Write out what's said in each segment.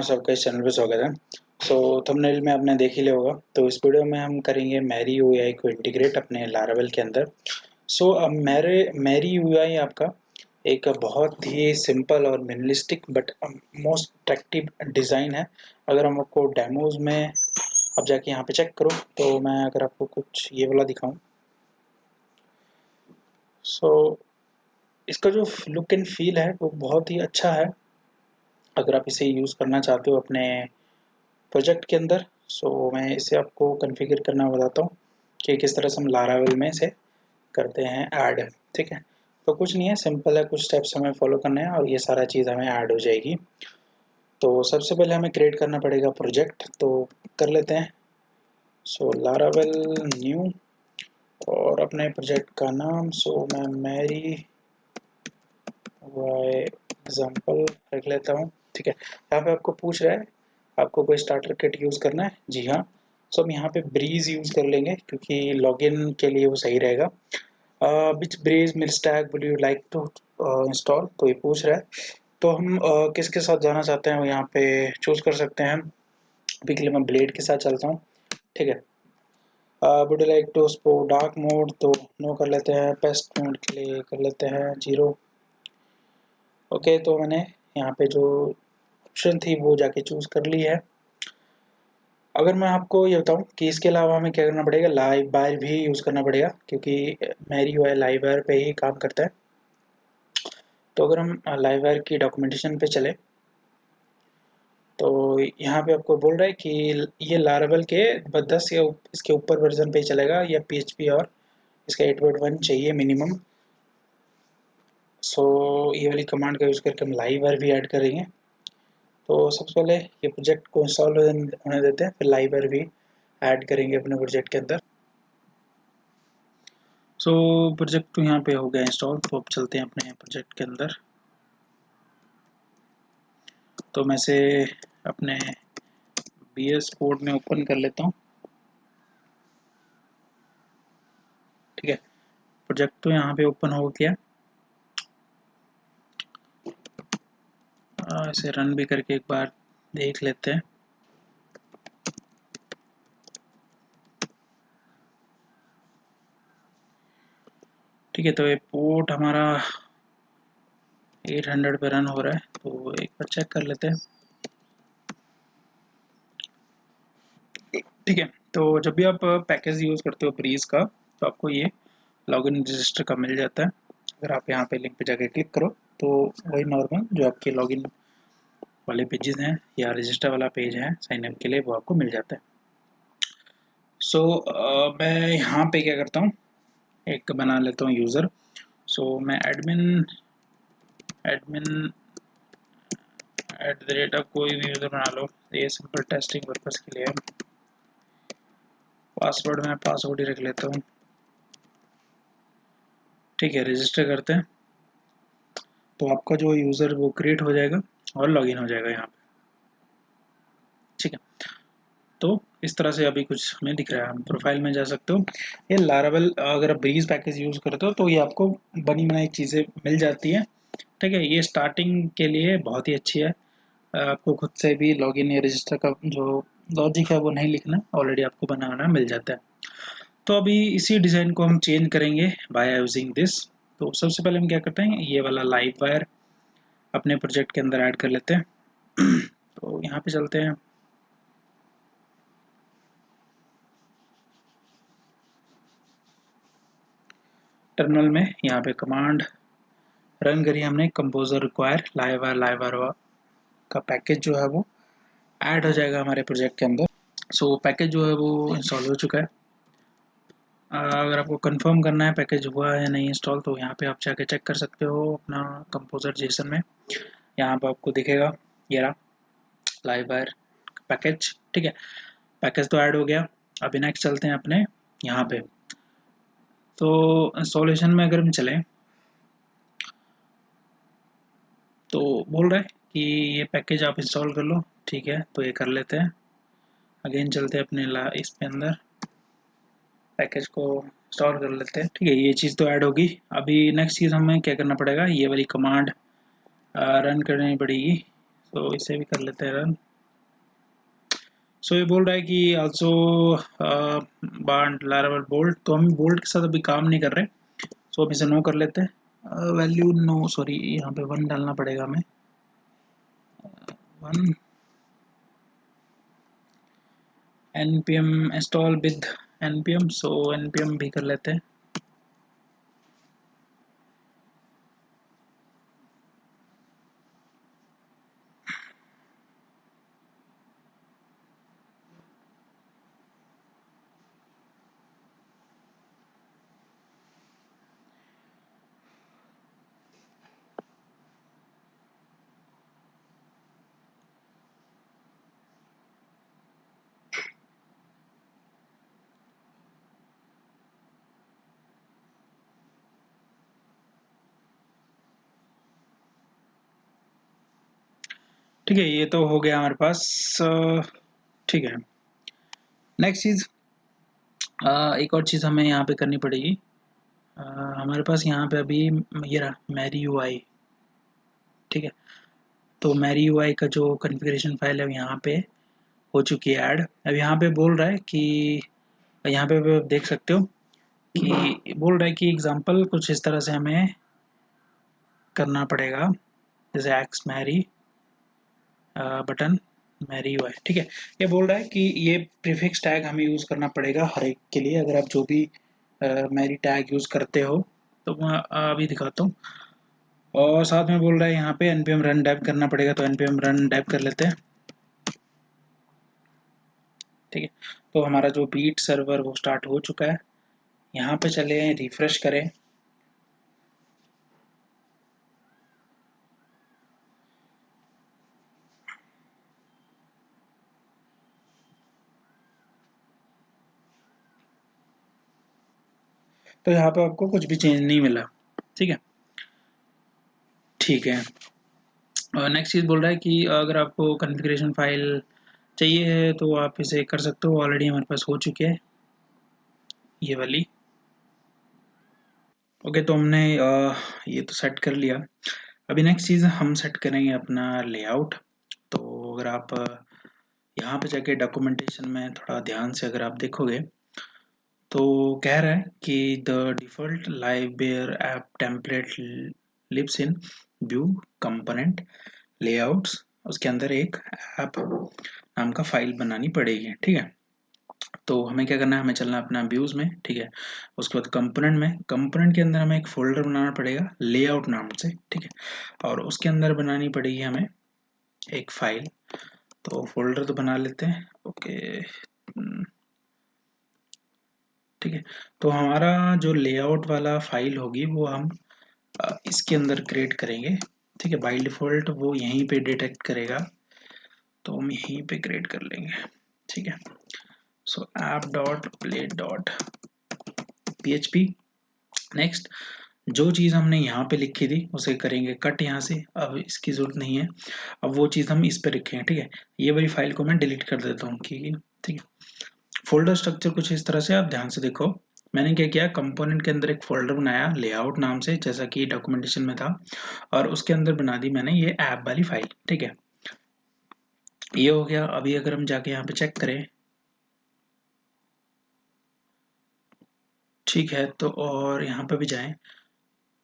सबका इस चैनल पे स्वागत है। थंबनेल में आपने देख ही लिया होगा। तो इस वीडियो में हम करेंगे मैरी यूआई को इंटीग्रेट अपने लारावेल के अंदर। अब मैरी यूआई आपका एक बहुत ही सिंपल और minimalistic but most attractive design है। अगर हम आपको डेमोज में अब जाके यहाँ पे चेक करो तो मैं अगर आपको कुछ ये वाला दिखाऊँ, इसका जो लुक एंड फील है वो बहुत ही अच्छा है। अगर आप इसे यूज़ करना चाहते हो अपने प्रोजेक्ट के अंदर, मैं इसे आपको कॉन्फ़िगर करना बताता हूँ कि किस तरह से हम लारावेल में इसे करते हैं ऐड। ठीक है, तो कुछ नहीं है, सिंपल है, कुछ स्टेप्स हमें फॉलो करने हैं और ये सारा चीज़ हमें ऐड हो जाएगी। तो सबसे पहले हमें क्रिएट करना पड़ेगा प्रोजेक्ट, तो कर लेते हैं। लारावेल न्यू और अपने प्रोजेक्ट का नाम मैं मैरी वाई एग्जाम्पल रख लेता हूँ। ठीक है, यहाँ पे आपको पूछ रहा है आपको कोई स्टार्टर किट यूज़ करना है। जी हाँ, हम यहाँ पे ब्रीज यूज़ कर लेंगे क्योंकि लॉगिन के लिए वो सही रहेगा। Which breeze mill stack would you like to install, तो ये पूछ रहा है। तो हम किसके साथ जाना चाहते हैं वो यहाँ पे चूज़ कर सकते हैं। अभी के लिए मैं ब्लेड के साथ चलता हूँ। ठीक है, would you like to support dark mode, तो नो कर लेते हैं। पेस्ट मोड के लिए कर लेते हैं 0। ओके, तो मैंने यहाँ पे जो ऑप्शन थी वो जाके चूज़ कर ली है। अगर मैं आपको ये बताऊं कि इसके अलावा हमें क्या करना पड़ेगा, लाइव वायर भी यूज़ करना पड़ेगा क्योंकि मैरी यूआई लाइव वायर पे ही काम करता है। तो अगर हम लाइव वायर की डॉक्यूमेंटेशन पे चले तो यहाँ पे आपको बोल रहा है कि ये लारावेल के 10 या इसके ऊपर वर्जन पे ही चलेगा या पीएचपी और इसका 8.1 चाहिए मिनिमम। ये वाली कमांड का यूज़ करके हम लाइव वायर भी ऐड करेंगे। तो सबसे पहले ये प्रोजेक्ट को इंस्टॉल होने देते हैं, फिर लाइव वायर भी ऐड करेंगे अपने प्रोजेक्ट के अंदर। प्रोजेक्ट तो यहाँ पे हो गया इंस्टॉल, तो अब चलते हैं अपने प्रोजेक्ट के अंदर। तो मैं से अपने BS कोड में ओपन कर लेता हूँ। ठीक है, प्रोजेक्ट तो यहाँ पे ओपन हो गया। इसे रन भी करके एक बार देख लेते हैं। ठीक है, तो ये पोर्ट हमारा 800 पे रन हो रहा है, तो एक बार चेक कर लेते हैं। ठीक है, तो जब भी आप पैकेज यूज़ करते हो ब्रीज का तो आपको ये लॉगिन रजिस्टर का मिल जाता है। अगर आप यहाँ पे लिंक पे जाके क्लिक करो तो वही नॉर्मल जो आपके लॉगिन वाले पेजेस हैं या रजिस्टर वाला पेज है साइन अप के लिए, वो आपको मिल जाता है। मैं यहाँ पे क्या करता हूँ, एक बना लेता हूँ यूज़र। मैं एडमिन @ कोई भी यूज़र बना लो, ये सिंपल टेस्टिंग पर्पज़ के लिए है। पासवर्ड मैं पासवर्ड ही रख लेता हूँ। ठीक है, रजिस्टर करते हैं तो आपका जो यूज़र वो क्रिएट हो जाएगा और लॉगिन हो जाएगा यहाँ पे। ठीक है, तो इस तरह से अभी कुछ हमें दिख रहा है। हम प्रोफाइल में जा सकते हो। ये लारावेल अगर आप ब्रीज पैकेज यूज़ करते हो तो ये आपको बनी बनाई चीज़ें मिल जाती हैं। ठीक है, ये स्टार्टिंग के लिए बहुत ही अच्छी है। आपको खुद से भी लॉगिन या रजिस्टर का जो लॉजिक है वो नहीं लिखना, ऑलरेडी आपको बनाना मिल जाता है। तो अभी इसी डिज़ाइन को हम चेंज करेंगे बाय यूजिंग दिस। तो सबसे पहले हम क्या करते हैं, ये वाला लाइव वायर अपने प्रोजेक्ट के अंदर ऐड कर लेते हैं। तो यहाँ पे चलते हैं। टर्मिनल में यहाँ पे कमांड रन करिए हमने, कंपोजर रिक्वायर लाइव वायर का पैकेज जो है वो ऐड हो जाएगा हमारे प्रोजेक्ट के अंदर। पैकेज जो है वो इंस्टॉल हो चुका है। अगर आपको कंफर्म करना है पैकेज हुआ है या नहीं इंस्टॉल, तो यहाँ पे आप जाके चेक कर सकते हो अपना कंपोजर जेसन में। यहाँ पे आपको दिखेगा ये रहा लाइव वायर पैकेज। ठीक है, पैकेज तो ऐड हो गया। अभी नेक्स्ट चलते हैं अपने यहाँ पे। तो इंस्टॉलेशन में अगर हम चलें तो बोल रहा है कि ये पैकेज आप इंस्टॉल कर लो। ठीक है, तो ये कर लेते हैं। अगेन चलते हैं अपने इस पे अंदर, पैकेज को इंस्टॉल कर लेते हैं। ठीक है, ये चीज़ तो ऐड होगी। अभी नेक्स्ट चीज़ हमें क्या करना पड़ेगा, ये वाली कमांड रन करनी पड़ेगी। इसे भी कर लेते हैं रन। सो ये बोल रहा है कि आल्सो बांड लारावल बोल्ट, तो हम बोल्ट के साथ अभी काम नहीं कर रहे, सो हम इसे नो कर लेते हैं। वैल्यू नो, सॉरी यहाँ पे 1 डालना पड़ेगा हमें, 1 npm install with npm, so npm भी कर लेते हैं। ठीक है, ये तो हो गया हमारे पास। ठीक है, नेक्स्ट चीज़, एक और चीज़ हमें यहाँ पे करनी पड़ेगी। हमारे पास यहाँ पे अभी ये रहा मैरी यूआई, ठीक है। तो मैरी यूआई का जो कॉन्फ़िगरेशन फाइल है यहाँ पे हो चुकी है ऐड। अब यहाँ पे बोल रहा है कि यहाँ पे आप देख सकते हो कि बोल रहा है कि एग्जांपल कुछ इस तरह से हमें करना पड़ेगा, जैसे एक्स मैरी बटन मैरी यूआई, ठीक है। ये बोल रहा है कि ये प्रीफिक्स टैग हमें यूज़ करना पड़ेगा हर एक के लिए, अगर आप जो भी मैरी टैग यूज़ करते हो, तो मैं अभी दिखाता हूँ। और साथ में बोल रहा है यहाँ पे npm रन डेव करना पड़ेगा, तो npm रन डेव कर लेते हैं, ठीक है। तो हमारा जो बीट सर्वर वो स्टार्ट हो चुका है। यहाँ पे चले रिफ्रेश करें, तो यहाँ पे आपको कुछ भी चेंज नहीं मिला, ठीक है। ठीक है, और नेक्स्ट चीज़ बोल रहा है कि अगर आपको कॉन्फ़िगरेशन फाइल चाहिए है तो आप इसे कर सकते हो, ऑलरेडी हमारे पास हो चुके हैं ये वाली। ओके, तो हमने ये तो सेट कर लिया। अभी नेक्स्ट चीज़ हम सेट करेंगे अपना लेआउट। तो अगर आप यहाँ पे जाके डॉक्यूमेंटेशन में थोड़ा ध्यान से अगर आप देखोगे, तो कह रहा है कि the default live bear app template lives in view component layouts, उसके अंदर एक ऐप नाम का फाइल बनानी पड़ेगी, ठीक है। तो हमें क्या करना है, हमें चलना है अपना व्यूज़ में, ठीक है। उसके बाद कंपोनेंट में, कंपोनेंट के अंदर हमें एक फ़ोल्डर बनाना पड़ेगा लेआउट नाम से, ठीक है। और उसके अंदर बनानी पड़ेगी हमें एक फ़ाइल। तो फ़ोल्डर तो बना लेते हैं, ओके, ठीक है। तो हमारा जो लेआउट वाला फ़ाइल होगी वो हम इसके अंदर क्रिएट करेंगे, ठीक है। बाय डिफ़ॉल्ट वो यहीं पे डिटेक्ट करेगा, तो हम यहीं पे क्रिएट कर लेंगे, ठीक है। सो app dot play dot php। Next, जो चीज़ हमने यहाँ पे लिखी थी उसे करेंगे कट यहाँ से, अब इसकी ज़रूरत नहीं है। अब वो चीज़ हम इस पे लिखेंगे, ठीक है। ये वाली फाइल को मैं डिलीट कर देता हूँ, ठीक है। फोल्डर स्ट्रक्चर कुछ इस तरह से, आप ध्यान से देखो। मैंने क्या किया, कंपोनेंट के अंदर एक फोल्डर बनाया लेआउट नाम से, जैसा कि डॉक्यूमेंटेशन में था, और उसके अंदर बना दी मैंने ये ऐप वाली फाइल, ठीक है। ये हो गया। अभी अगर हम जाके यहाँ पे चेक करें, ठीक है, तो और यहाँ पे भी जाएं,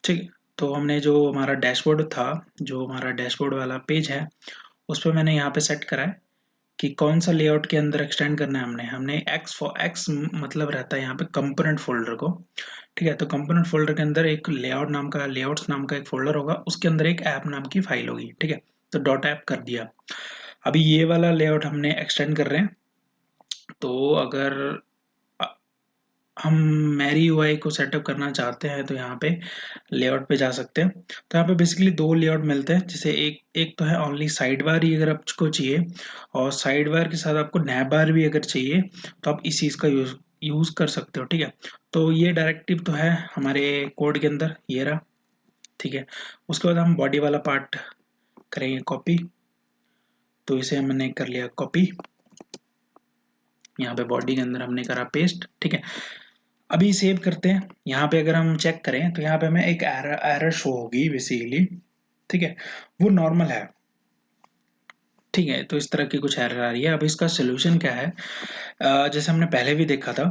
ठीक है। तो हमने जो हमारा डैशबोर्ड था, जो हमारा डैशबोर्ड वाला पेज है, उस पर मैंने यहाँ पे सेट करा है कि कौन सा लेआउट के अंदर एक्सटेंड करना है। हमने एक्स मतलब रहता है यहाँ पे कंपोनेंट फोल्डर को, ठीक है। तो कंपोनेंट फोल्डर के अंदर एक लेआउट्स नाम का एक फोल्डर होगा, उसके अंदर एक ऐप नाम की फाइल होगी, ठीक है। तो डॉट ऐप कर दिया। अभी ये वाला लेआउट हमने एक्सटेंड कर रहे हैं, तो अगर हम मैरी यूआई को सेटअप करना चाहते हैं तो यहाँ पे लेआउट पे जा सकते हैं। तो यहाँ पे बेसिकली दो लेआउट मिलते हैं, जैसे एक एक तो है ओनली साइड बार ही अगर आपको चाहिए, और साइड बार के साथ आपको नैब बार भी अगर चाहिए तो आप इस चीज़ का यूज़ कर सकते हो, ठीक है। तो ये डायरेक्टिव तो है हमारे कोड के अंदर, ये रहा, ठीक है। उसके बाद हम बॉडी वाला पार्ट करेंगे कॉपी, तो इसे हमने कर लिया कॉपी, यहाँ पे बॉडी के अंदर हमने करा पेस्ट, ठीक है। अभी सेव करते हैं। यहाँ पे अगर हम चेक करें तो यहाँ पे हमें एक एरर शो होगी बेसिकली, ठीक है। वो नॉर्मल है, ठीक है, तो इस तरह की कुछ एरर आ रही है। अब इसका सोल्यूशन क्या है? जैसे हमने पहले भी देखा था,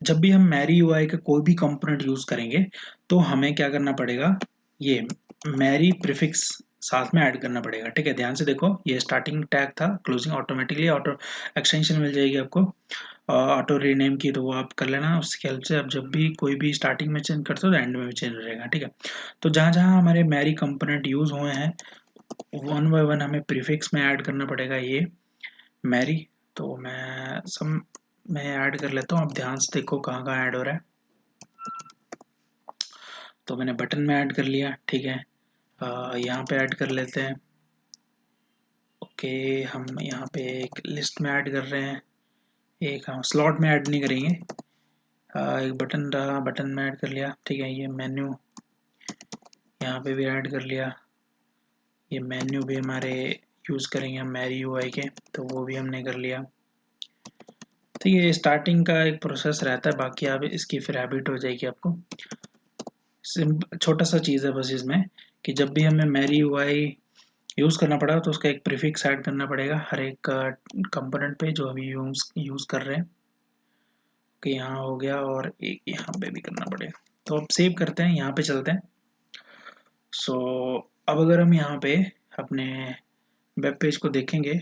जब भी हम मैरी यूआई का कोई भी कंपोनेंट यूज करेंगे तो हमें क्या करना पड़ेगा, ये मैरी प्रीफिक्स साथ में ऐड करना पड़ेगा। ठीक है, ध्यान से देखो, ये स्टार्टिंग टैग था, क्लोजिंग ऑटोमेटिकली ऑटो एक्सटेंशन मिल जाएगी आपको ऑटो रीनेम की, तो वो आप कर लेना। उसकी हेल्प से आप जब भी कोई भी स्टार्टिंग में चेंज करते हो तो एंड में भी चेंज हो जाएगा। ठीक है, तो जहाँ जहाँ हमारे मैरी कंपोनेंट यूज हुए हैं वन बाय वन हमें प्रीफिक्स में ऐड करना पड़ेगा ये मैरी। तो मैं ऐड कर लेता हूँ, आप ध्यान से देखो कहाँ कहाँ ऐड हो रहा है। तो मैंने बटन में ऐड कर लिया। ठीक है, यहाँ पे ऐड कर लेते हैं। ओके, हम यहाँ पे एक लिस्ट में ऐड कर रहे हैं, एक हम स्लॉट में ऐड नहीं करेंगे। एक बटन रहा, बटन में ऐड कर लिया। ठीक है, ये मेन्यू यहाँ पे भी ऐड कर लिया। ये मेन्यू भी हमारे यूज़ करेंगे हम मैरी यूआई के, तो वो भी हमने कर लिया। तो ये स्टार्टिंग का एक प्रोसेस रहता है, बाकी आप इसकी फिर हैबिट हो जाएगी आपको। छोटा सा चीज़ है बस इसमें कि जब भी हमें मैरी यूआई यूज़ करना पड़ा तो उसका एक प्रीफिक्स ऐड करना पड़ेगा हर एक कंपोनेंट पे जो अभी यूज़ कर रहे हैं। कि यहाँ हो गया और एक यहाँ पे भी करना पड़ेगा। तो अब सेव करते हैं, यहाँ पे चलते हैं। सो अब अगर हम यहाँ पे अपने वेब पेज को देखेंगे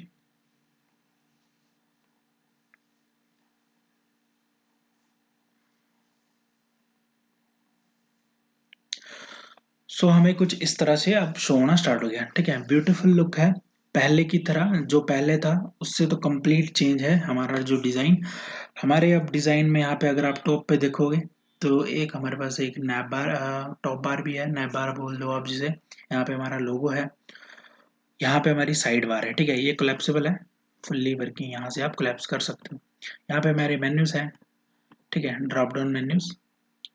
सो हमें कुछ इस तरह से अब शो होना स्टार्ट हो गया। ठीक है, ब्यूटीफुल लुक है पहले की तरह, जो पहले था उससे तो कंप्लीट चेंज है हमारा जो डिज़ाइन। हमारे अब डिज़ाइन में यहाँ पे अगर आप टॉप पे देखोगे तो एक हमारे पास एक नैप बार, टॉप बार भी है, नैप बार बोल दो आप जिसे। यहाँ पे हमारा लोगो है, यहाँ पे हमारी साइड बार है। ठीक है, ये कोलैप्सिबल है, फुल्ली वर्किंग, यहाँ से आप कोलैप्स कर सकते हो। यहाँ पे हमारे मेन्यूज हैं। ठीक है, ड्रॉप डाउन मेन्यूज।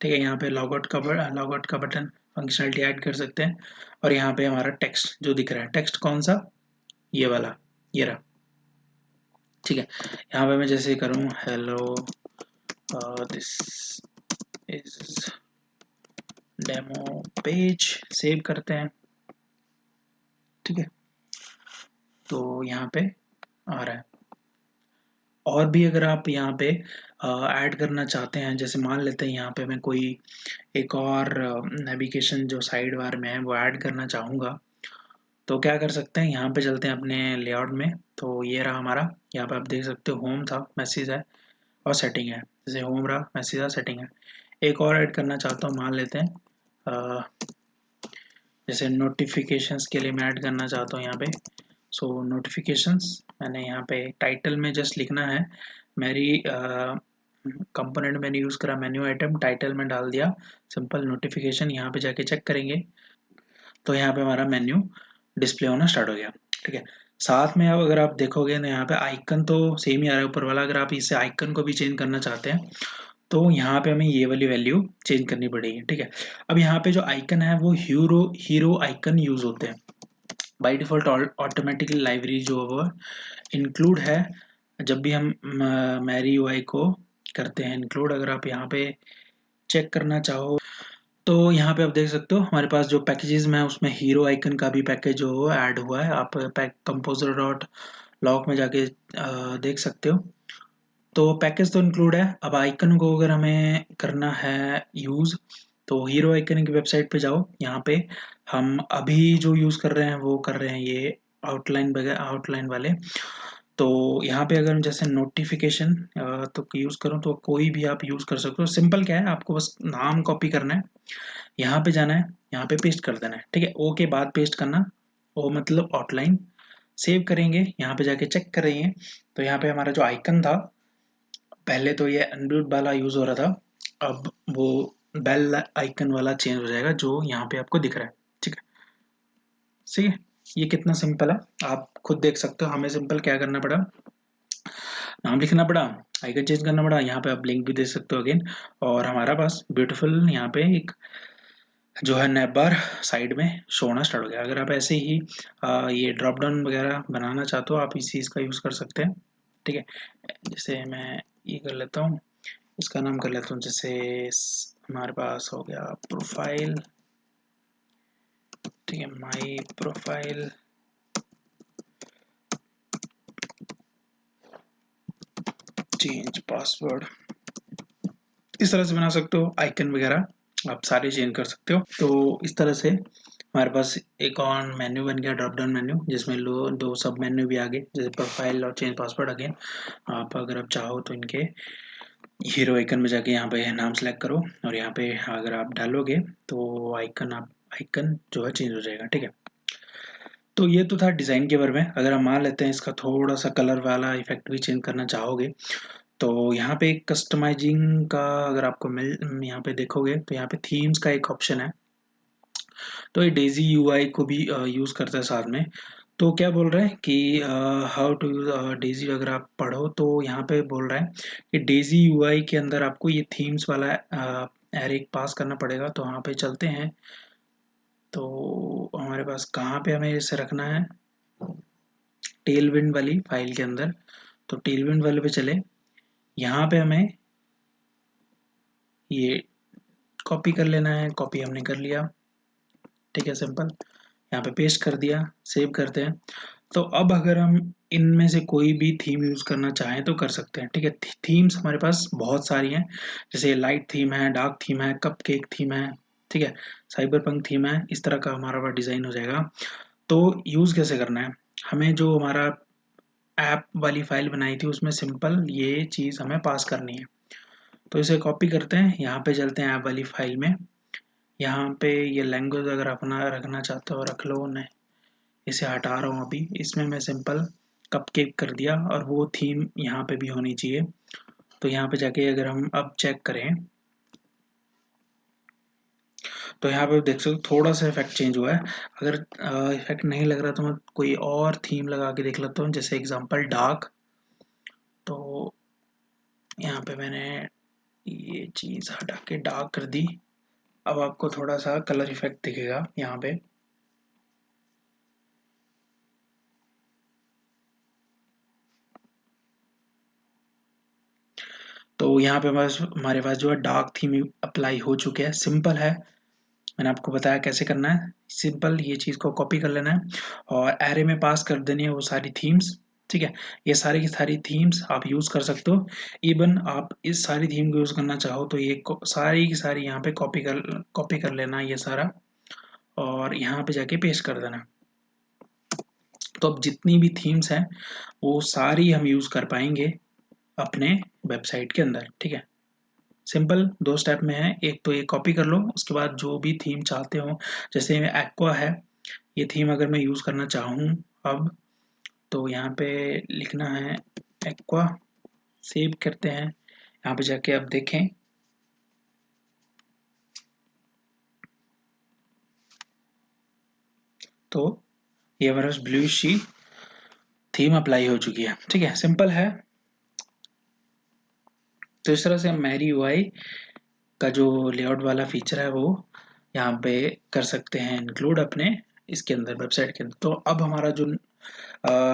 ठीक है, यहाँ पे लॉग आउट का बटन फंक्शनलिटी ऐड कर सकते हैं। और यहाँ पे हमारा टेक्स्ट जो दिख रहा है, टेक्स्ट कौन सा, ये वाला, ये रहा। ठीक है, यहाँ पे मैं जैसे करूँ hello this is demo page, save करते हैं। ठीक है, तो यहाँ पे आ रहा है। और भी अगर आप यहाँ पे ऐड करना चाहते हैं, जैसे मान लेते हैं यहाँ पे मैं कोई एक और नेविगेशन जो साइड बार में है वो ऐड करना चाहूँगा, तो क्या कर सकते हैं, यहाँ पे चलते हैं अपने लेआउट में। तो ये रहा हमारा, यहाँ पे आप देख सकते हो होम था, मैसेज है और सेटिंग है। जैसे होम रहा, मैसेज है, सेटिंग है। एक और ऐड करना चाहता हूँ, मान लेते हैं जैसे नोटिफिकेशंस के लिए मैं ऐड करना चाहता हूँ यहाँ पे। सो नोटिफिकेशंस मैंने यहाँ पे टाइटल में जस्ट लिखना है मेरी कंपोनेंट मैंने यूज़ करा मेन्यू आइटम, टाइटल में डाल दिया सिंपल नोटिफिकेशन। यहाँ पे जाके चेक करेंगे तो यहाँ पे हमारा मेन्यू डिस्प्ले होना स्टार्ट हो गया। ठीक है, साथ में अब अगर आप देखोगे तो यहाँ पे आइकन तो सेम ही आ रहा है ऊपर वाला। अगर आप इससे आइकन को भी चेंज करना चाहते हैं तो यहाँ पे हमें ये वाली वैल्यू चेंज करनी पड़ेगी। ठीक है, अब यहाँ पे जो आइकन है वो हीरो आइकन यूज होते हैं बाय डिफॉल्ट। ऑटोमेटिकली लाइब्रेरी जो वो इंक्लूड है जब भी हम मैरी यूआई को करते हैं इंक्लूड। अगर आप यहाँ पे चेक करना चाहो तो यहाँ पे आप देख सकते हो हमारे पास जो पैकेजेस में है उसमें हीरो आइकन का भी पैकेज जो ऐड हुआ है। आप पैक कंपोजर डॉट लॉक में जाके देख सकते हो। तो पैकेज तो इंक्लूड है। अब आइकन को अगर हमें करना है यूज़ तो हीरो आइकन की वेबसाइट पे जाओ। यहाँ पे हम अभी जो यूज़ कर रहे हैं वो कर रहे हैं ये आउटलाइन वगैरह, आउटलाइन वाले। तो यहाँ पे अगर हम जैसे नोटिफिकेशन तो यूज़ करूँ तो कोई भी आप यूज़ कर सकते हो। सिंपल क्या है, आपको बस नाम कॉपी करना है, यहाँ पे जाना है, यहाँ पे पेस्ट कर देना है। ठीक है, ओ के बाद पेस्ट करना, ओ मतलब आउटलाइन। सेव करेंगे, यहाँ पे जाके चेक करेंगे तो यहाँ पे हमारा जो आइकन था पहले तो ये अनम्यूट वाला यूज हो रहा था, अब वो बेल आइकन वाला चेंज हो जाएगा जो यहाँ पे आपको दिख रहा है। ठीक है, सही है। ये कितना सिंपल है आप खुद देख सकते हो। हमें सिंपल क्या करना पड़ा, नाम लिखना पड़ा, आइकन चेंज करना पड़ा, यहाँ पे आप लिंक भी दे सकते हो अगेन, और हमारा पास ब्यूटीफुल यहाँ पे एक जो है नैप बार साइड में शो होना स्टार्ट हो गया। अगर आप ऐसे ही ये ड्रॉप डाउन वगैरह बनाना चाहते हो आप इसी इसका यूज़ कर सकते हैं। ठीक है, जैसे मैं ये कर लेता हूँ, इसका नाम कर लेता हूँ जैसे हमारे पास हो गया प्रोफाइल। ठीक है, माई प्रोफाइल चेंज पासवर्ड, इस तरह से बना सकते हो। आइकन वगैरह आप सारे चेंज कर सकते हो। तो इस तरह से हमारे पास एक और मेन्यू बन गया, ड्रॉप डाउन मेन्यू, जिसमें दो सब मेन्यू भी आ गए, जैसे प्रोफाइल और चेंज पासवर्ड। अगेन आप अगर आप चाहो तो इनके हीरो आइकन में जाके यहाँ पे नाम सेलेक्ट करो और यहाँ पे अगर आप डालोगे तो आइकन जो है चेंज हो जाएगा। ठीक है, तो ये तो था डिज़ाइन के बारे में। अगर हम मान लेते हैं इसका थोड़ा सा कलर वाला इफेक्ट भी चेंज करना चाहोगे तो यहाँ पे कस्टमाइजिंग का अगर आपको यहाँ पे देखोगे तो यहाँ पे थीम्स का एक ऑप्शन है। तो ये डेजी यूआई को भी यूज़ करता है साथ में। तो क्या बोल रहा है कि हाउ टू यूज डेजी, अगर आप पढ़ो तो यहाँ पे बोल रहा है कि डेजी यूआई के अंदर आपको ये थीम्स वाला एरे पास करना पड़ेगा। तो वहाँ पे चलते हैं। तो हमारे पास कहाँ पे हमें इसे रखना है, टेलविंड वाली फाइल के अंदर। तो टेलविंड वाले पे चले, यहाँ पे हमें ये कॉपी कर लेना है। कॉपी हमने कर लिया, ठीक है, सिंपल। यहाँ पे पेस्ट कर दिया, सेव करते हैं। तो अब अगर हम इनमें से कोई भी थीम यूज़ करना चाहें तो कर सकते हैं। ठीक है, थीम्स हमारे पास बहुत सारी हैं, जैसे लाइट थीम है, डार्क थीम है, कपकेक थीम है, ठीक है, साइबरपंक थीम है। इस तरह का हमारा पास डिज़ाइन हो जाएगा। तो यूज़ कैसे करना है, हमें जो हमारा ऐप वाली फाइल बनाई थी उसमें सिंपल ये चीज़ हमें पास करनी है। तो इसे कॉपी करते हैं, यहाँ पे चलते हैं ऐप वाली फाइल में। यहाँ पे ये लैंग्वेज अगर अपना रखना चाहते हो रख लो, नहीं इसे हटा रहा हूँ अभी। इसमें मैं सिंपल कपकेक कर दिया और वो थीम यहाँ पे भी होनी चाहिए। तो यहाँ पे जाके अगर हम अब चेक करें तो यहाँ पे देख सकते हो थोड़ा सा इफेक्ट चेंज हुआ है। अगर इफेक्ट नहीं लग रहा तो मैं कोई और थीम लगा के देख लेता हूँ, जैसे एग्जांपल डार्क। तो यहाँ पे मैंने ये चीज़ हटा के डार्क कर दी। अब आपको थोड़ा सा कलर इफेक्ट दिखेगा यहाँ पे। तो यहाँ पे हमारे पास जो है डार्क थीम अप्लाई हो चुके हैं। सिंपल है, मैंने आपको बताया कैसे करना है। सिंपल ये चीज़ को कॉपी कर लेना है और एरे में पास कर देनी है वो सारी थीम्स। ठीक है, ये सारी की सारी थीम्स आप यूज़ कर सकते हो। इवन आप इस सारी थीम को यूज़ करना चाहो तो ये सारी की सारी यहाँ पे कॉपी कर लेना है ये सारा, और यहाँ पे जाके पेस्ट कर देना। तो अब जितनी भी थीम्स हैं वो सारी हम यूज़ कर पाएंगे अपने वेबसाइट के अंदर। ठीक है, सिंपल दो स्टेप में है। एक तो ये कॉपी कर लो, उसके बाद जो भी थीम चाहते हो, जैसे एक्वा है, ये थीम अगर मैं यूज़ करना चाहूँ अब तो यहाँ पे लिखना है एक्वा, सेव करते हैं। यहाँ पे जाके अब देखें तो ये हमारे पास ब्लू शी थीम अप्लाई हो चुकी है। ठीक है, सिंपल है। तो इस तरह से हम मैरी यूआई का जो लेआउट वाला फीचर है वो यहाँ पे कर सकते हैं इंक्लूड अपने इसके अंदर, वेबसाइट के अंदर। तो अब हमारा जो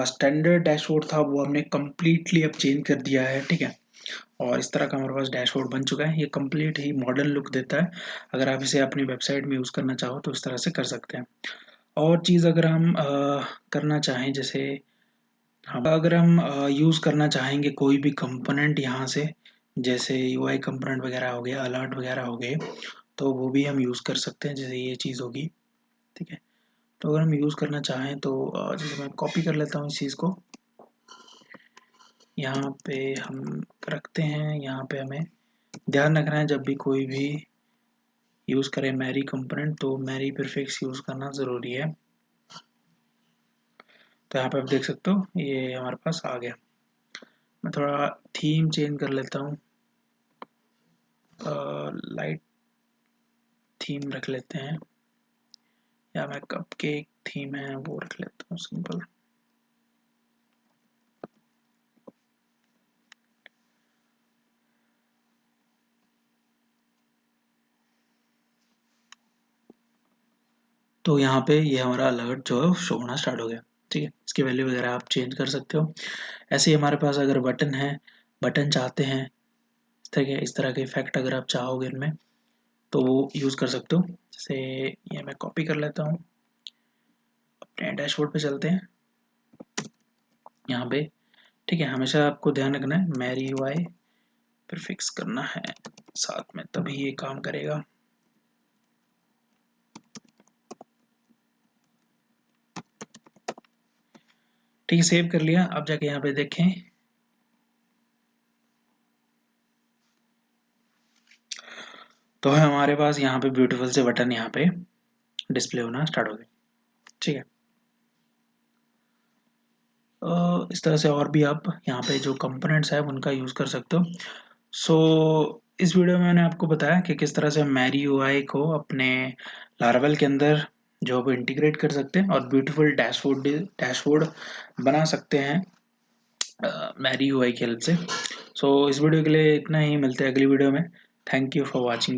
स्टैंडर्ड डैशबोर्ड था वो हमने कम्प्लीटली अब चेंज कर दिया है। ठीक है, और इस तरह का हमारे पास डैशबोर्ड बन चुका है। ये कंप्लीट ही मॉडर्न लुक देता है। अगर आप इसे अपनी वेबसाइट में यूज़ करना चाहो तो इस तरह से कर सकते हैं। और चीज़ अगर हम करना चाहें, जैसे हम अगर हम यूज़ करना चाहेंगे कोई भी कंपोनेंट यहाँ से, जैसे यूआई कंपोनेंट वगैरह हो गया, अलर्ट वगैरह हो गए, तो वो भी हम यूज़ कर सकते हैं। जैसे ये चीज़ होगी, ठीक है। तो अगर हम यूज़ करना चाहें तो जैसे मैं कॉपी कर लेता हूँ इस चीज़ को, यहाँ पे हम रखते हैं। यहाँ पे हमें ध्यान रखना है जब भी कोई भी यूज़ करें मैरी कंपोनेंट तो मैरी प्रीफिक्स यूज़ करना ज़रूरी है। तो यहाँ पे आप देख सकते हो ये हमारे पास आ गया। मैं थोड़ा थीम चेंज कर लेता हूँ, लाइट थीम रख लेते हैं, या मैं कपकेक थीम है वो रख लेता हूँ सिंपल। तो यहाँ पे ये हमारा अलर्ट जो है शो होना स्टार्ट हो गया। ठीक है, इसकी वैल्यू वगैरह आप चेंज कर सकते हो। ऐसे ही हमारे पास अगर बटन है, बटन चाहते हैं, ठीक है, इस तरह के इफेक्ट अगर आप चाहोगे इनमें तो वो यूज़ कर सकते हो। जैसे ये मैं कॉपी कर लेता हूँ, अपने डैशबोर्ड पे चलते हैं। यहाँ पे ठीक है, हमेशा आपको ध्यान रखना है मैरी यूआई प्रीफिक्स करना है साथ में, तभी ये काम करेगा। ठीक है, सेव कर लिया। अब जाके यहाँ पे देखें तो है हमारे पास यहाँ पे ब्यूटीफुल से बटन यहाँ पे डिस्प्ले होना स्टार्ट हो गए। ठीक है, इस तरह से और भी आप यहाँ पे जो कंपोनेंट्स है उनका यूज़ कर सकते हो। सो इस वीडियो में मैंने आपको बताया कि किस तरह से मैरी यूआई को अपने लारावेल के अंदर जो आप इंटीग्रेट कर सकते हैं और ब्यूटीफुल डैशबोर्ड बना सकते हैं मैरी यूआई की हेल्प से। सो इस वीडियो के लिए इतना ही, मिलते हैं अगली वीडियो में। Thank you for watching.